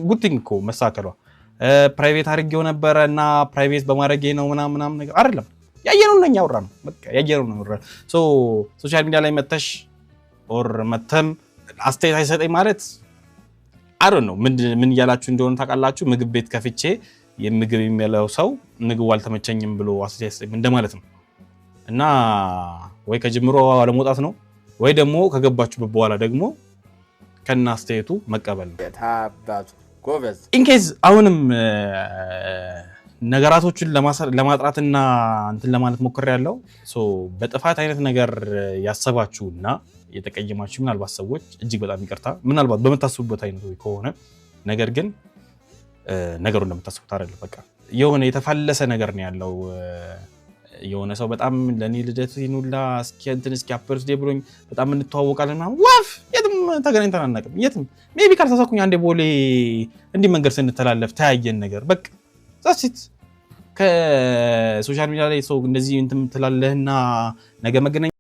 ጉድ ቲንግ እኮ መሳከሏ ፕራይቬት አድርጌው ነበረና ፕራይቬት በማድረጌ ነው ምናምን ነገር አይደለም ያየነው ነው ያወራ ነው በቃ ያየነው ነው ሶ ሶሻል ሚዲያ ላይ መተሽ ኦር መተም አስተያየት አይሰጠኝ ማለት I don't know ምን ያላችሁ እንደሆነ ታውቃላችሁ ምግብ ቤት ከፍቼ የምግብ የሚያለው ሰው ምግብ አልተመቸኝም ብሎ አስተያየት እንደማለት ነው እና ወይ ከጅምሮ አለመውጣት ነው ወይ ደግሞ ከገባችሁበት በኋላ ደግሞ ከና አስተያየቱ መቀበል ነው ታባቱ ጎበዝ ኢንኬዝ አሁንም ነገራቶችን ለማጥራትና እንትን ለማለት ሞክሬ ያለው ሶ በጥፋት አይነት ነገር ያሰባችሁና የተቀየማችሁ ምናልባት ሰዎች እጅግ በጣም ይቅርታ ምናልባት በመታሰቡበት አይነት ከሆነ ነገር ግን ነገሩን እንደምታስቡት አይደለም በቃ የሆነ የተፋለሰ ነገር ነው ያለው የሆነ ሰው በጣም ለኔ ልደት ይኑላ እስኪ አፕርስ ዴይ ብሎኝ በጣም እንተዋወቃለን ማለት ዋፍ የትም ተገናኝተን አናውቅም የትም ሜቢ ካልተሳኩኝ አንዴ ቦሌ እንዲህ መንገድ ስንተላለፍ ታያየን ነገር በቃ ዛሲት ከሶሻል ሚዲያ ላይ ሰው እንደዚህ እንትን ትላለህና ነገ መገናኛ